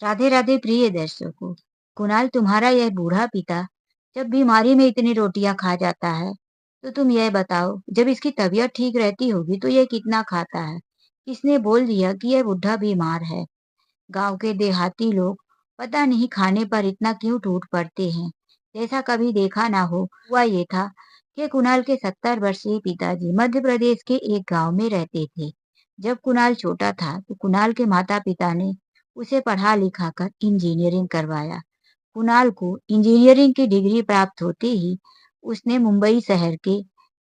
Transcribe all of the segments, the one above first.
राधे राधे प्रिय दर्शकों। कुणाल, तुम्हारा यह बूढ़ा पिता जब बीमारी में इतनी रोटियां खा जाता है, तो तुम यह बताओ, जब इसकी तबीयत ठीक रहती होगी तो यह कितना खाता है? किसने बोल दिया कि यह बुढ़ा बीमार है? गांव के देहाती लोग पता नहीं खाने पर इतना क्यों टूट पड़ते हैं, जैसा कभी देखा ना हो। हुआ ये था कि कुणाल के 70 वर्षीय पिताजी मध्य प्रदेश के एक गांव में रहते थे। जब कुणाल छोटा था तो कुणाल के माता पिता ने उसे पढ़ा लिखा कर इंजीनियरिंग करवाया। कुणाल को इंजीनियरिंग की डिग्री प्राप्त होते ही उसने मुंबई शहर के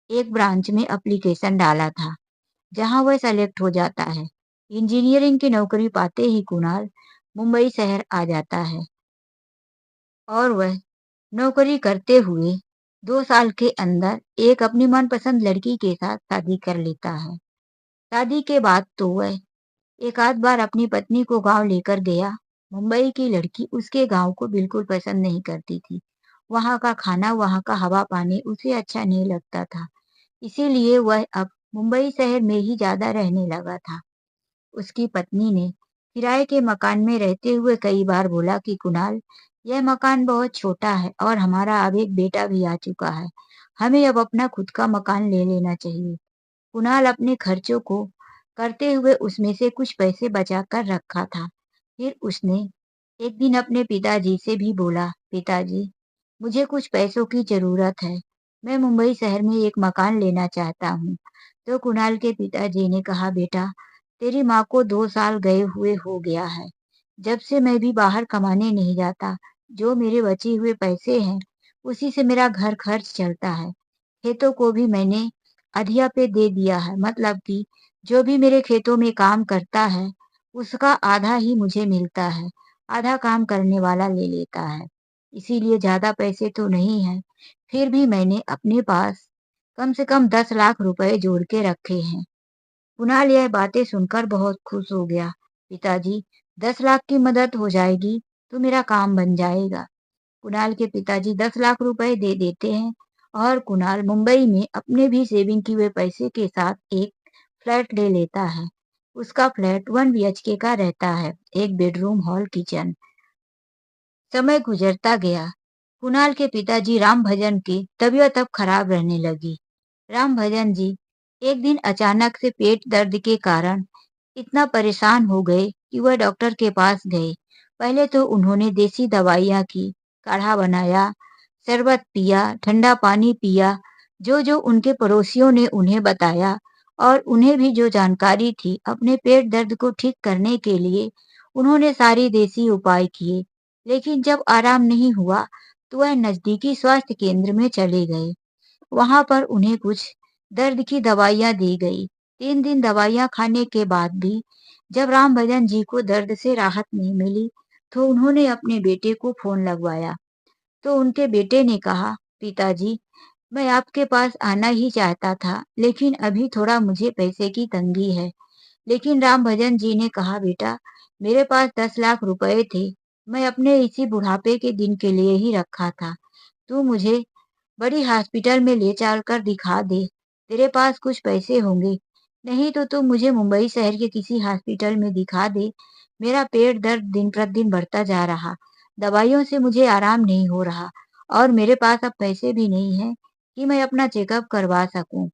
एक ब्रांच में एप्लीकेशन डाला था, जहां वह सेलेक्ट हो जाता है। इंजीनियरिंग की नौकरी पाते ही कुणाल मुंबई शहर आ जाता है और वह नौकरी करते हुए 2 साल के अंदर एक अपनी मनपसंद लड़की के साथ शादी कर लेता है। शादी के बाद तो वह एक आध बार अपनी पत्नी को गांव लेकर गया। मुंबई की लड़की उसके गांव को बिल्कुल पसंद नहीं करती थी। वहां का खाना, वहां का हवा पानी उसे अच्छा नहीं लगता था। इसीलिए वह अब मुंबई शहर में ही ज्यादा रहने लगा था। उसकी पत्नी ने किराए के मकान में रहते हुए कई बार बोला कि कुणाल, यह मकान बहुत छोटा है और हमारा अब एक बेटा भी आ चुका है। हमें अब अपना खुद का मकान ले लेना चाहिए। कुणाल अपने खर्चों को करते हुए उसमें से कुछ पैसे बचा कर रखा था। फिर उसने एक दिन अपने पिताजी से भी बोला, पिताजी, मुझे कुछ पैसों की जरूरत है। मैं मुंबई शहर में एक मकान लेना चाहता हूँ। तो कुणाल के पिताजी ने कहा, बेटा, तेरी माँ को 2 साल गए हुए हो गया है। जब से मैं भी बाहर कमाने नहीं जाता, जो मेरे बचे हुए पैसे हैं उसी से मेरा घर खर्च चलता है। खेतों को भी मैंने अधिया पे दे दिया है, मतलब कि जो भी मेरे खेतों में काम करता है उसका आधा ही मुझे मिलता है, आधा काम करने वाला ले लेता है। इसीलिए ज्यादा पैसे तो नहीं है, फिर भी मैंने अपने पास कम से कम 10 लाख रुपए जोड़ के रखे हैं। कुणाल यह बातें सुनकर बहुत खुश हो गया। पिताजी, 10 लाख की मदद हो जाएगी तो मेरा काम बन जाएगा। कुणाल के पिताजी 10 लाख रुपए दे देते हैं और कुणाल मुंबई में अपने भी सेविंग किए हुए पैसे के साथ एक फ्लैट ले लेता है। उसका फ्लैट 1 BHK का रहता है, एक बेडरूम, हॉल, किचन। समय गुजरता गया। कुणाल के पिताजी राम भजन की तबीयत अब खराब रहने लगी। राम भजन जी एक दिन अचानक से पेट दर्द के कारण इतना परेशान हो गए कि वह डॉक्टर के पास गए। पहले तो उन्होंने देसी दवाइयाँ की, काढ़ा बनाया, शरबत पिया, ठंडा पानी पिया, जो जो उनके पड़ोसियों ने उन्हें बताया और उन्हें भी जो जानकारी थी अपने पेट दर्द को ठीक करने के लिए उन्होंने सारे देसी उपाय किए। लेकिन जब आराम नहीं हुआ तो वह नजदीकी स्वास्थ्य केंद्र में चले गए। वहां पर उन्हें कुछ दर्द की दवाइयां दी गई। 3 दिन दवाइयां खाने के बाद भी जब राम भजन जी को दर्द से राहत नहीं मिली तो उन्होंने अपने बेटे को फोन लगवाया। तो उनके बेटे ने कहा, पिताजी, मैं आपके पास आना ही चाहता था, लेकिन अभी थोड़ा मुझे पैसे की तंगी है। लेकिन राम भजन जी ने कहा, बेटा, मेरे पास 10 लाख रुपए थे। मैं अपने इसी बुढ़ापे के दिन के लिए ही रखा था। तू मुझे बड़ी हॉस्पिटल में ले चल कर दिखा दे। तेरे पास कुछ पैसे होंगे, नहीं तो तू मुझे मुंबई शहर के किसी हॉस्पिटल में दिखा दे। मेरा पेट दर्द दिन प्रतिदिन बढ़ता जा रहा, दवाइयों से मुझे आराम नहीं हो रहा और मेरे पास अब पैसे भी नहीं है कि मैं अपना चेकअप करवा सकूं।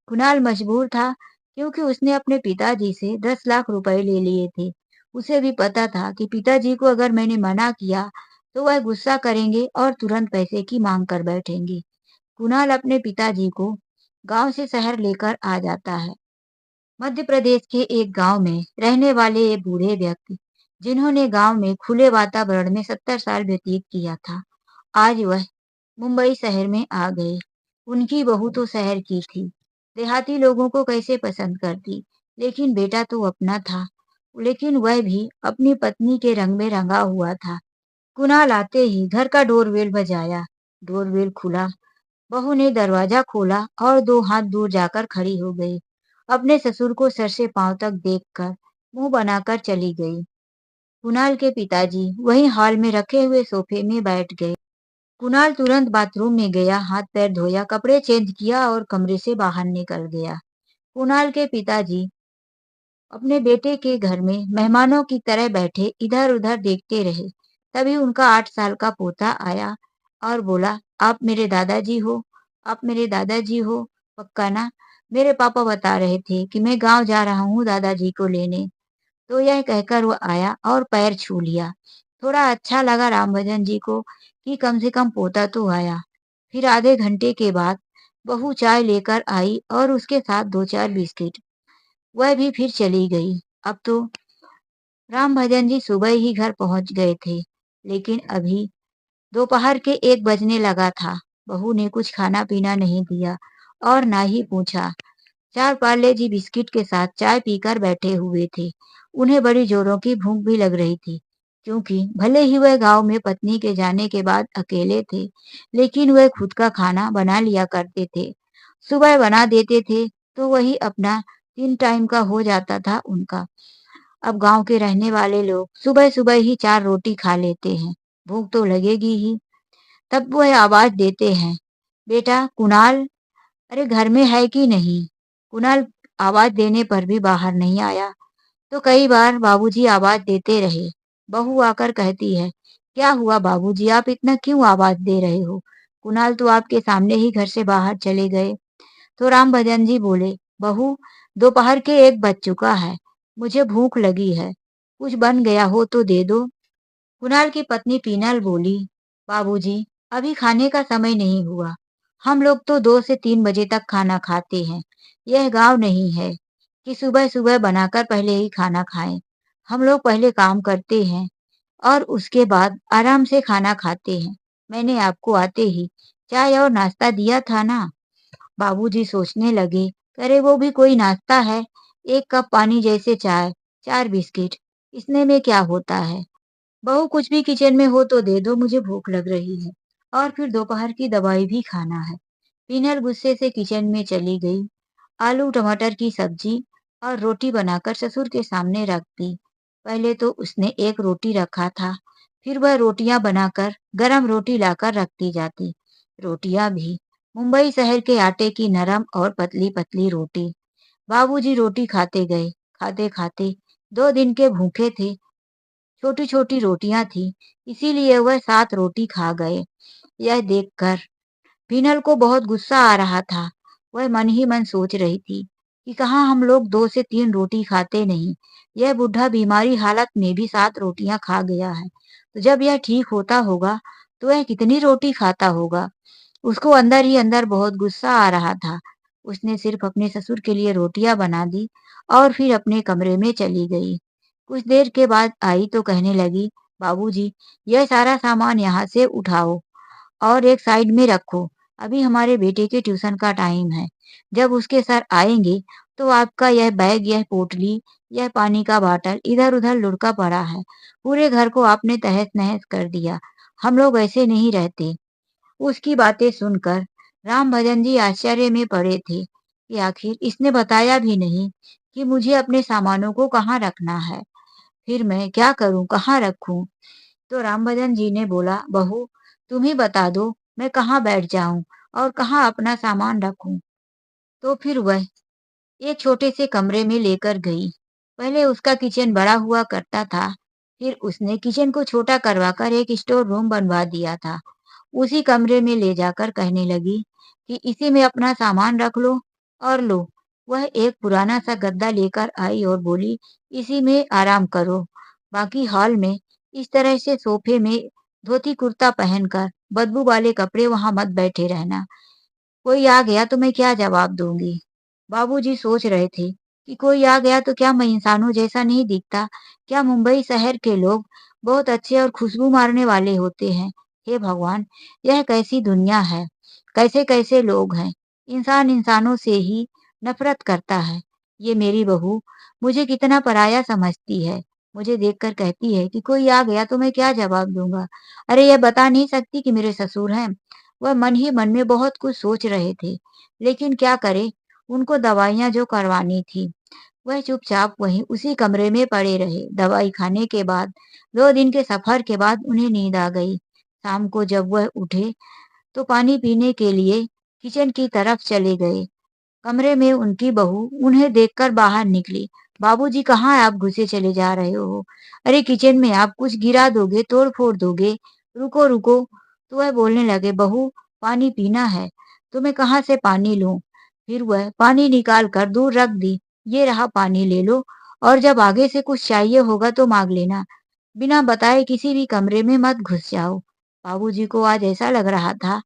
कुणाल मजबूर था, क्योंकि उसने अपने पिताजी से 10 लाख रुपए ले लिए थे। उसे भी पता था कि पिताजी को अगर मैंने मना किया तो वह गुस्सा करेंगे और तुरंत पैसे की मांग कर बैठेंगे। कुणाल अपने पिताजी को गांव से शहर लेकर आ जाता है। मध्य प्रदेश के एक गांव में रहने वाले ये बूढ़े व्यक्ति, जिन्होंने गांव में खुले वातावरण में 70 साल व्यतीत किया था, आज वह मुंबई शहर में आ गए। उनकी बहू तो शहर की थी, देहाती लोगों को कैसे पसंद करती, लेकिन बेटा तो अपना था। लेकिन वह भी अपनी पत्नी के रंग में रंगा हुआ था। कुणाल आते ही घर का डोरबेल बजाया। डोरबेल खुला, बहू ने दरवाजा खोला और 2 हाथ दूर जाकर खड़ी हो गई। अपने ससुर को सर से पांव तक देखकर मुंह बनाकर चली गई। कुणाल के पिताजी वहीं हॉल में रखे हुए सोफे में बैठ गए। कुणाल तुरंत बाथरूम में गया, हाथ पैर धोया, कपड़े चेंज किया और कमरे से बाहर निकल गया। कुणाल के पिताजी अपने बेटे के घर में मेहमानों की तरह बैठे इधर-उधर देखते रहे। तभी उनका 8 साल का पोता आया और बोला, "आप मेरे दादाजी हो? आप मेरे दादाजी हो? पक्का ना?" मेरे पापा बता रहे थे कि मैं गाँव जा रहा हूँ दादाजी को लेने। तो यह कहकर वो आया और पैर छू लिया। थोड़ा अच्छा लगा रामभजन जी को कि कम से कम पोता तो आया। फिर आधे घंटे के बाद बहू चाय लेकर आई और उसके साथ 2-4 बिस्किट। वह भी फिर चली गई। अब तो रामभजन जी सुबह ही घर पहुंच गए थे, लेकिन अभी दोपहर के 1 बजने लगा था। बहू ने कुछ खाना-पीना नहीं दिया और ना ही पूछा। 4 पार्ले जी बिस्किट के साथ चाय पीकर बैठे हुए थे। उन्हें बड़ी जोरों की भूख भी लग रही थी, क्योंकि भले ही वह गाँव में पत्नी के जाने के बाद अकेले थे, लेकिन वह खुद का खाना बना लिया करते थे। सुबह बना देते थे, तो वही अपना 3 टाइम का हो जाता था उनका। अब गाँव के रहने वाले लोग सुबह-सुबह ही 4 रोटी खा लेते हैं, भूख तो लगेगी ही। तब वह आवाज़ देते हैं, "बेटा कुणाल, अरे घर में है कि नहीं?" कुणाल आवाज़ देने पर भी बाहर नहीं आया। तो कई बार बाबूजी आवाज़ देते रहे। बहू आकर कहती है, "क्या हुआ बाबूजी, आप इतना क्यों आवाज़ दे रहे हो? कुणाल तो आपके सामने ही घर से बाहर चले गए।" तो रामभजन जी बोले, "बहू, दोपहर के 1 बज चुका है। मुझे भूख लगी है। कुछ बन गया हो तो दे दो।" कुणाल की पत्नी पीनल बोली, "बाबूजी, अभी खाने का समय नहीं हुआ। हम लोग तो 2 से 3 बजे तक खाना खाते हैं। यह गाँव नहीं है कि सुबह-सुबह बनाकर पहले ही खाना खाएँ। हम लोग पहले काम करते हैं और उसके बाद आराम से खाना खाते हैं। मैंने आपको आते ही चाय और नाश्ता दिया था ना?" बाबूजी सोचने लगे, "अरे वो भी कोई नाश्ता है? 1 कप पानी जैसे चाय, 4 बिस्किट, इतने में क्या होता है? बहू कुछ भी किचन में हो तो दे दो, मुझे भूख लग रही है और फिर दोपहर की दवाई भी खाना है।" पीनल गुस्से से किचन में चली गई। आलू टमाटर की सब्जी और रोटी बनाकर ससुर के सामने रख दी। पहले तो उसने एक रोटी रखा था, फिर वह रोटियां बनाकर गरम रोटी लाकर रखती जाती। रोटियां भी मुंबई शहर के आटे की नरम और पतली पतली रोटी। बाबूजी रोटी खाते गए, खाते खाते 2 दिन के भूखे थे। छोटी छोटी रोटियां थी, इसीलिए वह 7 रोटी खा गए। यह देखकर पीनल को बहुत गुस्सा आ रहा था। वह मन ही मन सोच रही थी कि कहाँ हम लोग 2 से 3 रोटी खाते नहीं। यह बुढ़ा बीमारी हालत में भी 7 रोटियां खा गया है। तो जब यह ठीक होता होगा, तो वह कितनी रोटी खाता होगा। उसको अंदर ही अंदर बहुत गुस्सा आ रहा था। उसने सिर्फ अपने ससुर के लिए रोटियां बना दी और फिर अपने कमरे में चली गई। कुछ देर के बाद आई तो कहने लगी, "बाबूजी, यह सारा सामान यहाँ से उठाओ और एक साइड में रखो। अभी हमारे बेटे के ट्यूशन का टाइम है। जब उसके सर आएँगे, तो आपका यह बैग, यह पोटली, यह पानी का बॉटल इधर-उधर लुढ़का पड़ा है। पूरे घर को आपने तहस-नहस कर दिया। हम लोग ऐसे नहीं रहते।" उसकी बातें सुनकर रामभजन जी आश्चर्य में पड़े थे कि आखिर इसने बताया भी नहीं कि मुझे अपने सामानों को कहाँ रखना है। फिर मैं क्या करूँ, कहाँ रखूँ? तो रामभजन जी ने बोला, "बहू, तुम ही बता दो, मैं कहाँ बैठ जाऊँ और कहाँ अपना सामान रखूँ?" तो फिर वह एक छोटे से कमरे में लेकर गई। पहले उसका किचन बड़ा हुआ करता था, फिर उसने किचन को छोटा करवाकर एक स्टोर रूम बनवा दिया था। उसी कमरे में ले जाकर कहने लगी कि इसी में अपना सामान रख लो और लो। वह एक पुराना सा गद्दा लेकर आई और बोली, "इसी में आराम करो। बाकी हॉल में इस तरह से सोफे में धोती कुर्ता पहनकर बदबू वाले कपड़े वहां मत बैठे रहना। कोई आ गया तो मैं क्या जवाब दूंगी?" बाबूजी सोच रहे थे कि कोई आ गया तो क्या मैं इंसानों जैसा नहीं दिखता? क्या मुंबई शहर के लोग बहुत अच्छे और खुशबू मारने वाले होते हैं? हे भगवान! यह कैसी दुनिया है? कैसे-कैसे लोग हैं? इंसान इंसानों से ही नफरत करता है। ये मेरी बहू मुझे कितना पराया समझती है। मुझे देखकर कहती है कि कोई आ गया तो मैं क्या जवाब दूँगा? अरे यह बता नहीं सकती कि मेरे ससुर हैं। वह मन ही मन में बहुत कुछ सोच रहे थे, लेकिन क्या करें, उनको दवाइयाँ जो करवानी थी, वह चुपचाप वहीं उसी कमरे में पड़े रहे। दवाई खाने के बाद 2 दिन के सफ़र के बाद उन्हें नींद आ गई। शाम को जब वह उठे, तो पानी पीने के लिए किचन की तरफ चले गए। कमरे में उनकी बहू उन्हें देखकर बाहर निकली, बाबूजी कहाँ आप घुसे चले जा रहे हो? अरे किचन में आप कुछ गिरा दोगे, तोड़-फोड़ दोगे। रुको, रुको। तो वह बोलने लगे, बहू पानी पीना है, तो मैं कहाँ से पानी लूँ? फिर वह पानी निकाल कर दूर रख दी। ये रहा पानी ले लो और जब आगे से कुछ चाहिए होगा तो माँग लेना। बिना बताए किसी भी कमरे में मत घुस जाओ। बाबूजी को आज ऐसा लग रहा था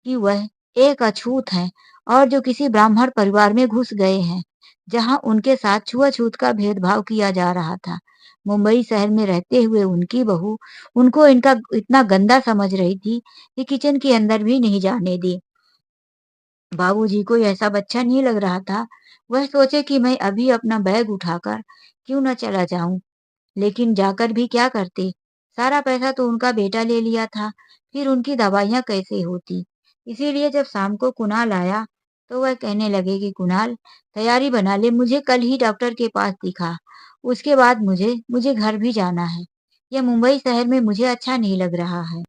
कि वह एक अछूत हैं और जो किसी ब्राह्मण परिवार में घुस गए हैं, जहां उनके साथ छुआ-छूत का भेदभाव किया जा रहा था। मुंबई शहर में रहते हुए उनकी बहू उनको इनका इतना गंदा समझ रही थी कि किचन के अंदर भी नहीं जाने दी। बाबूजी को ऐसा अच्छा नहीं लग रहा था। वह सोचे कि मैं अभी अपना बैग उठाकर क्यों न चला जाऊं, लेकिन जाकर भी क्या करते? सारा पैसा तो उनका बेटा ले लिया था, फिर उनकी दवाइयाँ कैसे होती? इसीलिए जब शाम को कुणाल आया, तो वह कहने लगे कि कुणाल, तैयारी बना ले, मुझे कल ही डॉक्टर के पास दिखा। उसके बाद मुझे मुझे घर भी जाना है। यह मुंबई शहर में मुझे अच्छा नहीं लग रहा है।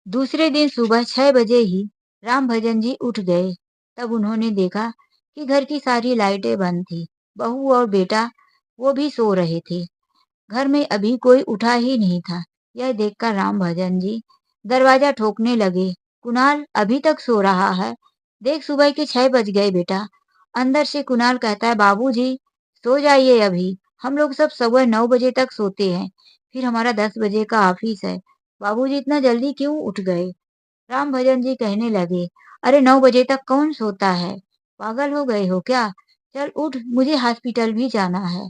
दूसरे दिन सुबह 6 बजे ही राम भजन जी उठ गए। तब उन्होंने देखा कि घर की सारी लाइटें बंद थी। बहू और बेटा वो भी सो रहे थे। घर में अभी कोई उठा ही नहीं था। यह देखकर राम भजन जी दरवाजा ठोकने लगे। कुणाल अभी तक सो रहा है? देख सुबह के 6 बज गए बेटा। अंदर से कुणाल कहता है, बाबूजी सो जाइए अभी। हम लोग सब सुबह 9 बजे तक सोते हैं। फिर हमारा 10 बजे का ऑफिस है। बाबूजी इतना जल्दी क्यों उठ गए? राम भजन जी कहने लगे, अरे 9 बजे तक कौन सोता है? पागल हो गए हो क्या? चल उठ, मुझे हॉस्पिटल भी जाना है।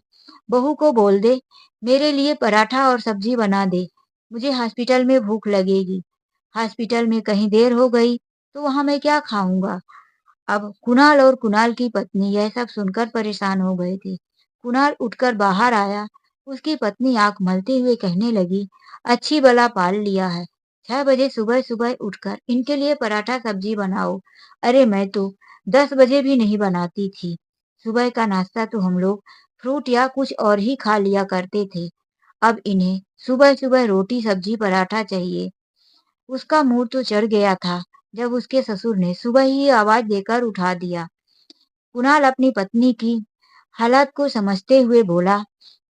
बहू को बोल दे मेरे लिए पराठा और सब्जी बना दे। मुझे हॉस्पिटल में भूख लगेगी। हॉस्पिटल में कहीं देर हो गई तो वहां मैं क्या खाऊंगा? अब कुणाल और कुणाल की पत्नी यह सब सुनकर परेशान हो गए थे। कुणाल उठकर बाहर आया। उसकी पत्नी आंख मलते हुए कहने लगी, अच्छी भला पाल लिया है। 6 बजे सुबह सुबह उठकर इनके लिए पराठा सब्जी बनाओ। अरे मैं तो 10 बजे भी नहीं बनाती थी। सुबह का नाश्ता तो हम लोग फ्रूट या कुछ और ही खा लिया करते थे। अब इन्हें सुबह सुबह रोटी सब्जी पराठा चाहिए। उसका मूड तो चढ़ गया था जब उसके ससुर ने सुबह ही आवाज देकर उठा दिया। कुणाल अपनी पत्नी की हालत को समझते हुए बोला,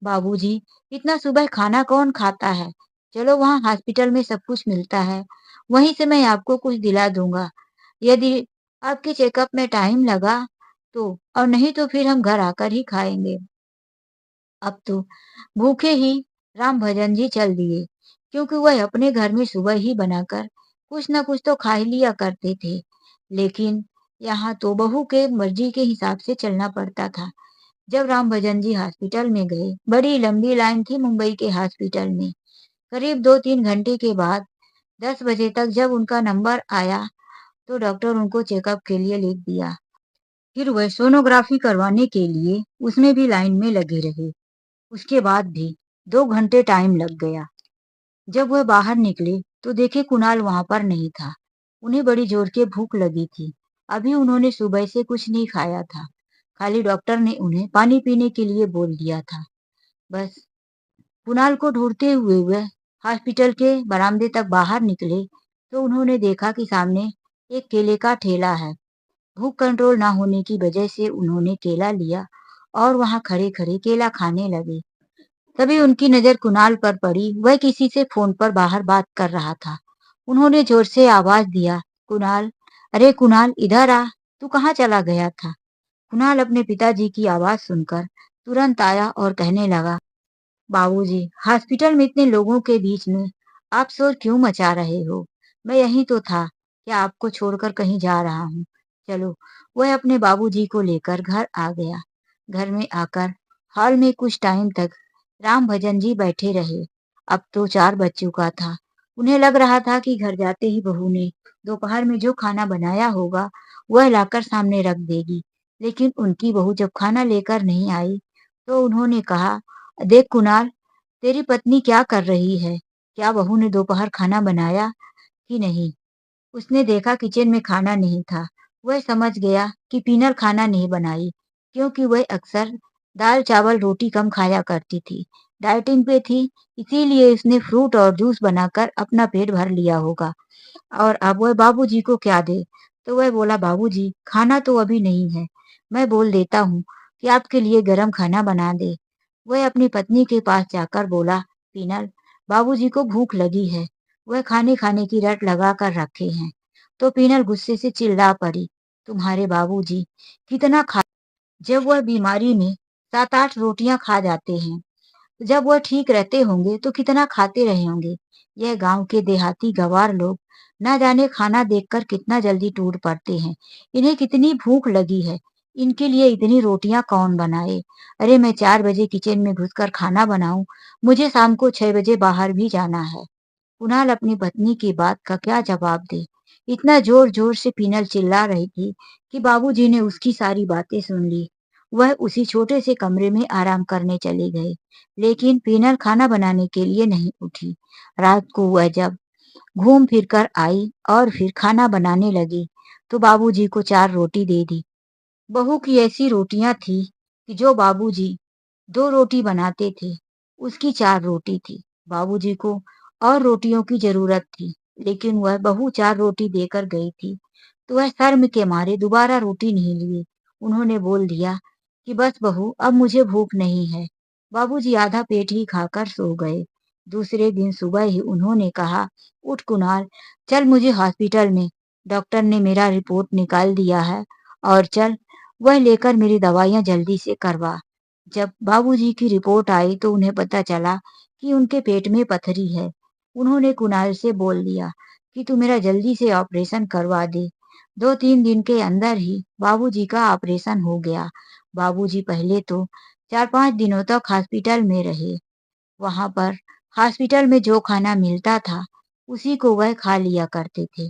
बाबूजी इतना सुबह खाना कौन खाता है? चलो वहाँ हॉस्पिटल में सब कुछ मिलता है, वहीं से मैं आपको कुछ दिला दूंगा। यदि आपके चेकअप में टाइम लगा तो, और नहीं तो फिर हम घर आकर ही खाएंगे। अब तो भूखे ही राम भजन जी चल दिए, क्योंकि वह अपने घर में सुबह ही बनाकर कुछ न कुछ तो खा ही लिया करते थे। लेकिन यहाँ तो बहू के मर्जी के हिसाब से चलना पड़ता था। जब राम भजन जी हॉस्पिटल में गए, बड़ी लंबी लाइन थी मुंबई के हॉस्पिटल में। करीब 2-3 घंटे के बाद 10 बजे तक जब उनका नंबर आया, तो डॉक्टर उनको चेकअप के लिए लिख दिया। फिर वह सोनोग्राफी करवाने के लिए उसमें भी लाइन में लगे रहे। उसके बाद भी 2 घंटे टाइम लग गया। जब वह बाहर निकले तो देखे कुणाल वहां पर नहीं था। उन्हें बड़ी जोर के भूख लगी थी। अभी उन्होंने सुबह से कुछ नहीं खाया था। खाली डॉक्टर ने उन्हें पानी पीने के लिए बोल दिया था। बस कुणाल को ढूंढते हुए वह हॉस्पिटल के बरामदे तक बाहर निकले तो उन्होंने देखा कि सामने एक केले का ठेला है। भूख कंट्रोल ना होने की वजह से उन्होंने केला लिया और वहां खड़े खड़े केला खाने लगे। तभी उनकी नजर कुणाल पर पड़ी। वह किसी से फोन पर बाहर बात कर रहा था। उन्होंने जोर से आवाज दिया, कुणाल, अरे कुणाल इधर आ, तू कहाँ चला गया था? कुणाल अपने पिताजी की आवाज सुनकर तुरंत आया और कहने लगा, बाबूजी हॉस्पिटल में इतने लोगों के बीच में आप शोर क्यों मचा रहे हो? मैं यहीं तो था, क्या आपको छोड़कर कहीं जा रहा हूँ? चलो। वह अपने बाबूजी को लेकर घर आ गया। घर में आकर हॉल में कुछ टाइम तक राम भजन जी बैठे रहे। अब तो 4 बज चुका था। उन्हें लग रहा था कि घर जाते ही बहू ने दोपहर में जो खाना बनाया होगा वह लाकर सामने रख देगी। लेकिन उनकी बहू जब खाना लेकर नहीं आई तो उन्होंने कहा, देख कुणाल, तेरी पत्नी क्या कर रही है? क्या बहू ने दोपहर खाना बनाया कि नहीं? उसने देखा किचन में खाना नहीं था। वह समझ गया कि पीनल खाना नहीं बनाई, क्योंकि वह अक्सर दाल चावल रोटी कम खाया करती थी। डाइटिंग पे थी, इसीलिए उसने फ्रूट और जूस बनाकर अपना पेट भर लिया होगा। और अब वह बाबूजी को क्या दे? तो वह बोला, बाबूजी खाना तो अभी नहीं है, मैं बोल देता हूँ कि आपके लिए गरम खाना बना दे। वह अपनी पत्नी के पास जाकर बोला, पीनल, बाबूजी को भूख लगी है, वह खाने खाने की रट लगा कर रखे हैं। तो पीनल गुस्से से चिल्ला पड़ी, तुम्हारे बाबूजी कितना खा, जब वह बीमारी में 7-8 रोटियां खा जाते हैं, जब वह ठीक रहते होंगे तो कितना खाते रहे होंगे। यह गांव के देहाती गँवार लोग ना जाने खाना देखकर कितना जल्दी टूट पड़ते हैं। इन्हें कितनी भूख लगी है, इनके लिए इतनी रोटियां कौन बनाए। अरे मैं 4 बजे किचन में घुसकर खाना बनाऊं, मुझे शाम को 6 बजे बाहर भी जाना है। कुणाल अपनी पत्नी की बात का क्या जवाब दे। इतना जोर जोर से पीनल चिल्ला रही थी कि बाबूजी ने उसकी सारी बातें सुन ली। वह उसी छोटे से कमरे में आराम करने चले गए, लेकिन पीनल खाना बनाने के लिए नहीं उठी। रात को वह जब घूम फिर कर आई और फिर खाना बनाने लगी, तो बाबूजी को 4 रोटी दे दी। बहू की ऐसी रोटियां थी कि जो बाबूजी 2 रोटी बनाते थे, उसकी 4 रोटी थी। बाबूजी को और रोटियों की जरूरत थी, लेकिन वह बहू 4 रोटी देकर गई थी, तो वह शर्म के मारे दोबारा रोटी नहीं लिए। उन्होंने बोल दिया कि बस बहू, अब मुझे भूख नहीं है। बाबूजी आधा पेट ही खाकर सो गए। दूसरे दिन सुबह ही उन्होंने कहा, उठ कुणाल, चल मुझे हॉस्पिटल में, डॉक्टर ने मेरा रिपोर्ट निकाल दिया है, और चल वह लेकर मेरी दवाइयां जल्दी से करवा। जब बाबूजी की रिपोर्ट आई तो उन्हें पता चला कि उनके पेट में पथरी है। उन्होंने कुणाल से बोल दिया कि तू मेरा जल्दी से ऑपरेशन करवा दे। 2-3 दिन के अंदर ही बाबूजी का ऑपरेशन हो गया। बाबूजी पहले तो 4-5 दिनों तक हॉस्पिटल में रहे। वहां पर हॉस्पिटल में जो खाना मिलता था, उसी को वह खा लिया करते थे।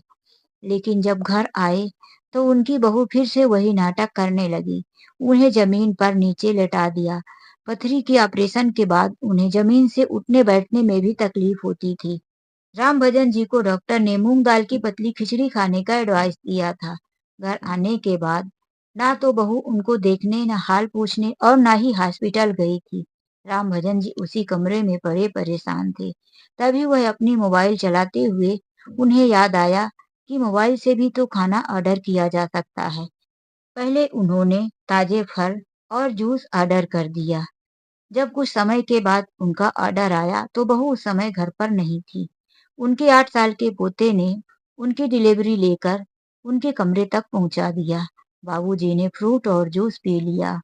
लेकिन जब घर आए तो उनकी बहू फिर से वही नाटक करने लगी। उन्हें जमीन पर नीचे लेटा दिया। पथरी के ऑपरेशन के बाद उन्हें जमीन से उठने बैठने में भी तकलीफ होती थी। राम भजन जी को डॉक्टर ने मूंग दाल की पतली खिचड़ी खाने का एडवाइस दिया था। घर आने के बाद ना तो बहू उनको देखने, न हाल पूछने और ना ही हॉस्पिटल गई थी। राम भजन जी उसी कमरे में पड़े परेशान थे। तभी वह अपनी मोबाइल चलाते हुए उन्हें याद आया कि मोबाइल से भी तो खाना ऑर्डर किया जा सकता है। पहले उन्होंने ताजे फल और जूस ऑर्डर कर दिया। जब कुछ समय के बाद उनका ऑर्डर आया तो बहू उस समय घर पर नहीं थी। उनके 8 साल के पोते ने उनकी डिलीवरी लेकर उनके कमरे तक पहुंचा दिया। बाबूजी ने फ्रूट और जूस पी लिया।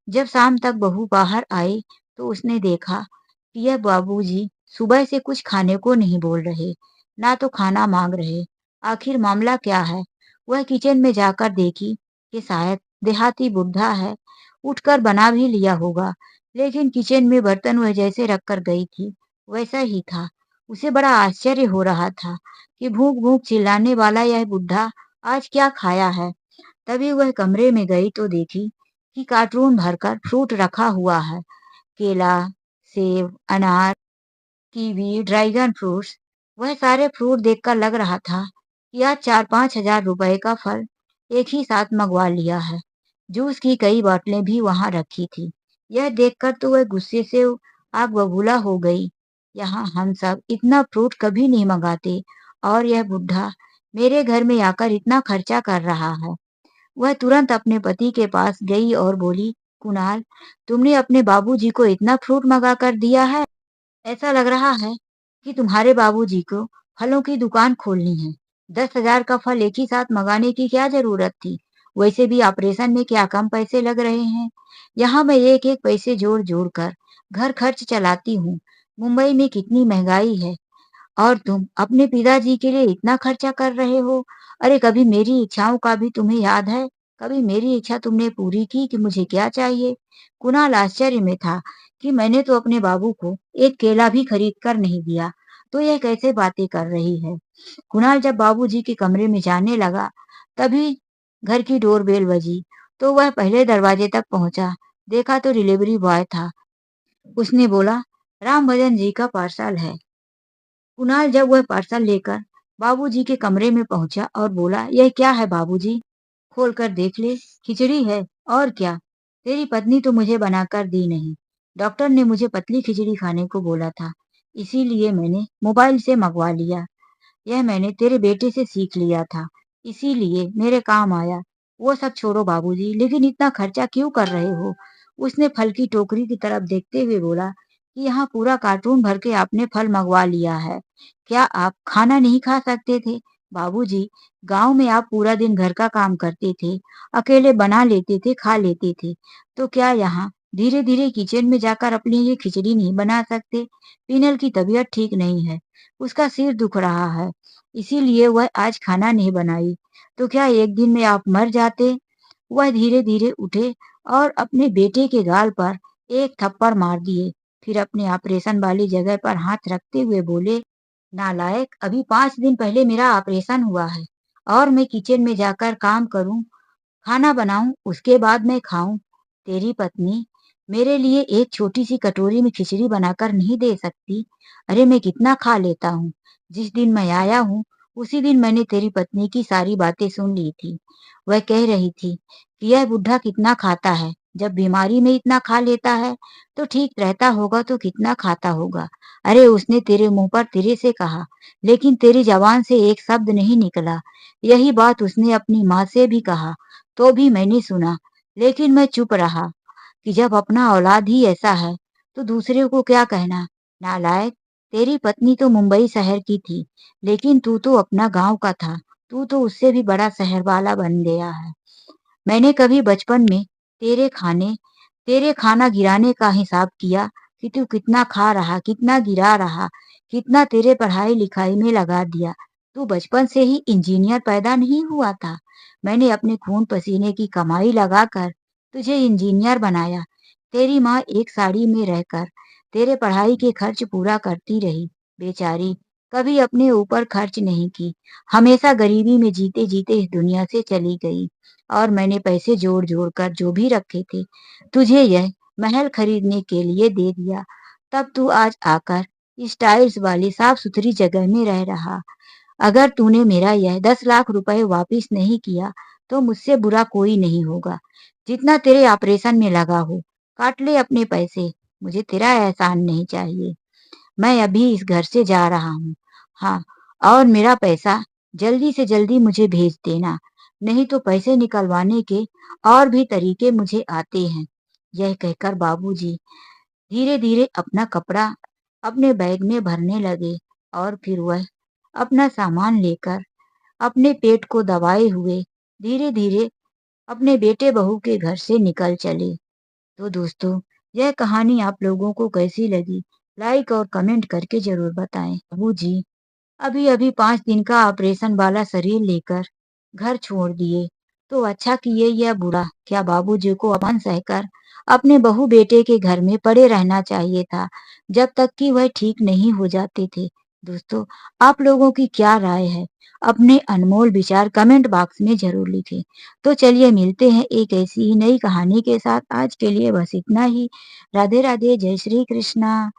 जब शाम तक बहू बाहर आई तो उसने देखा कि यह बाबूजी सुबह से कुछ खाने को नहीं बोल रहे, ना तो खाना मांग रहे। आखिर मामला क्या है? वह किचन में जाकर देखी कि शायद देहाती बुढ़ा है, उठकर बना भी लिया होगा, लेकिन किचन में बर्तन वह जैसे रखकर गई थी, वैसा ही था। उसे बड़ा आश्चर्य हो रहा था कि भूख-भूख चिल्लाने वाला यह बुढ़ा आज क्या खाया है। तभी वह कमरे में गई तो देखी कि कार्टून भरकर फ्रूट रखा हुआ है। केला, सेब, अनार, कीवी, ड्रैगन फ्रूट्स। वह सारे फ्रूट देखकर लग रहा था कि आज 4-5 हजार रुपए का फल एक ही साथ मंगवा लिया है। जूस की कई बोतलें भी वहां रखी थी। यह देखकर तो वह गुस्से से आग बबूला हो गई। यहाँ हम सब इतना फ्रूट कभी नहीं मंगाते, और यह बुढ़ा मेरे घर में आकर इतना खर्चा कर रहा है। वह तुरंत अपने पति के पास गई और बोली, कुणाल, तुमने अपने बाबूजी को इतना फ्रूट मंगा कर दिया है? ऐसा लग रहा है कि तुम्हारे बाबूजी को फलों की दुकान खोलनी है। 10,000 का फल एक ही साथ मंगाने की क्या जरूरत थी? वैसे भी ऑपरेशन में क्या कम पैसे लग रहे हैं? यहाँ मैं एक-एक पैसे जोड़-जोड़ कर घर खर्च चलाती हूँ। मुंबई में कितनी महंगाई है, और तुम अपने पिताजी के लिए इतना खर्चा कर रहे हो। अरे कभी मेरी इच्छाओं का भी तुम्हें याद है? कभी मेरी इच्छा तुमने पूरी की कि मुझे क्या चाहिए? कुणाल आश्चर्य में था कि मैंने तो अपने बाबू को एक केला भी खरीद कर नहीं दिया, तो यह कैसे बातें कर रही है। कुणाल जब बाबूजी के कमरे में जाने लगा, तभी घर की डोरबेल बजी। तो वह पहले दरवाजे तक पहुंचा। देखा तो डिलीवरी बॉय था। उसने बोला, राम भजन जी का पार्सल है। कुणाल जब वह पार्सल लेकर बाबूजी के कमरे में पहुंचा और बोला, यह क्या है बाबूजी? खोल कर देख ले, खिचड़ी है, और क्या। तेरी पत्नी तो मुझे बनाकर दी नहीं। डॉक्टर ने मुझे पतली खिचड़ी खाने को बोला था, इसीलिए मैंने मोबाइल से मंगवा लिया। यह मैंने तेरे बेटे से सीख लिया था, इसीलिए मेरे काम आया। वो सब छोड़ो बाबूजी, लेकिन इतना खर्चा क्यों कर रहे हो? उसने फल की टोकरी की तरफ देखते हुए बोला कि यहाँ पूरा कार्टून भर के आपने फल मंगवा लिया है। क्या आप खाना नहीं खा सकते थे? बाबूजी, गाँव में आप पूरा दिन घर का काम करते थे, अकेले बना लेते थे, खा लेते थे। तो क्या यहाँ धीरे-धीरे किचन में जाकर अपने लिए खिचड़ी नहीं बना सकते? पीनल की तबीयत ठीक नहीं है, उसका सिर दुख रहा है, इसीलिए वह आज खाना नहीं बनाई। तो क्या एक दिन में आप मर जाते? वह धीरे-धीरे उठे और अपने बेटे के गाल पर एक थप्पड़ मार दिए। फिर अपने ऑपरेशन वाली जगह पर हाथ रखते हुए बोले, नालायक, अभी 5 दिन पहले मेरा ऑपरेशन हुआ है और मैं किचन में जाकर काम करूं, खाना बनाऊं, उसके बाद मैं खाऊं। तेरी पत्नी मेरे लिए एक छोटी सी कटोरी में खिचड़ी बनाकर नहीं दे सकती? अरे मैं कितना खा लेता हूँ। जिस दिन मैं आया हूँ, उसी दिन मैंने तेरी पत्नी की सारी बातें सुन ली थी। वह कह रही थी कि यह बुढ़ा कितना खाता है, जब बीमारी में इतना खा लेता है, तो ठीक रहता होगा तो कितना खाता होगा। अरे उसने तेरे मुंह पर तिरे से कहा, लेकिन तेरी जबान से एक शब्द नहीं निकला। यही बात उसने अपनी माँ से भी कहा, तो भी मैंने सुना, लेकिन मैं चुप रहा कि जब अपना औलाद ही ऐसा है, तो दूसरे को क्या कहना? नालायक, तेरी पत्नी तो मुंबई शहर की थी, लेकिन तू तो अपना गांव का था। तू तो उससे भी बड़ा शहर वाला बन गया है। मैंने कभी बचपन में तेरे खाने, तेरे खाना गिराने का हिसाब किया कि तू कितना खा रहा, कितना गिरा रहा, कितना तेरे पढ़ाई-लिखाई में लगा दिया। तू बचपन से ही इंजीनियर पैदा नहीं हुआ था। मैंने अपने खून-पसीने की कमाई लगाकर तुझे इंजीनियर बनाया। तेरी माँ एक साड़ी में रहकर तेरे पढ़ाई के खर्च पूरा करती रही। बेचारी, कभी अपने ऊपर खर्च नहीं की। हमेशा गरीबी में जीते-जीते इस दुनिया से चली गई। और मैंने पैसे जोड़-जोड़ कर जो भी रखे थे, तुझे यह महल खरीदने के लिए दे दिया। तब तू आज आकर इस टाइल्स वाली साफ-सुथरी जगह में रह रहा। अगर तूने मेरा यह 10 लाख रुपए वापिस नहीं किया, तो मुझसे बुरा कोई नहीं होगा। जितना तेरे ऑपरेशन में लगा हो, काट ले अपने पैसे। मुझे तेरा एहसान नहीं चाहिए। मैं अभी इस घर से जा रहा हूँ। हाँ, और मेरा पैसा जल्दी से जल्दी मुझे भेज देना, नहीं तो पैसे निकलवाने के और भी तरीके मुझे आते हैं। यह कहकर बाबूजी धीरे-धीरे अपना कपड़ा अपने बैग में भरने लगे और फिर वह अपना सामान लेकर अपने पेट को दबाए हुए धीरे-धीरे अपने बेटे-बहू के घर से निकल चले। तो दोस्तों, यह कहानी आप लोगों को कैसी लगी? लाइक और कमेंट करके ज़रूर बताएँ। बाबूजी अभी-अभी 5 दिन का ऑपरेशन वाला शरीर लेकर घर छोड़ दिए, तो अच्छा किए या बुरा? क्या बाबूजी को अपमान सहकर अपने बहू-बेटे के घर में पड़े रहना चाहिए था, जब तक कि वह ठीक नहीं हो जाते थे? दोस्तों, आप लोगों की क्या राय है? अपने अनमोल विचार कमेंट बॉक्स में ज़रूर लिखें। तो चलिए मिलते हैं एक ऐसी ही नई कहानी के साथ। आज के लिए बस इतना ही। राधे-राधे, जय श्री कृष्णा।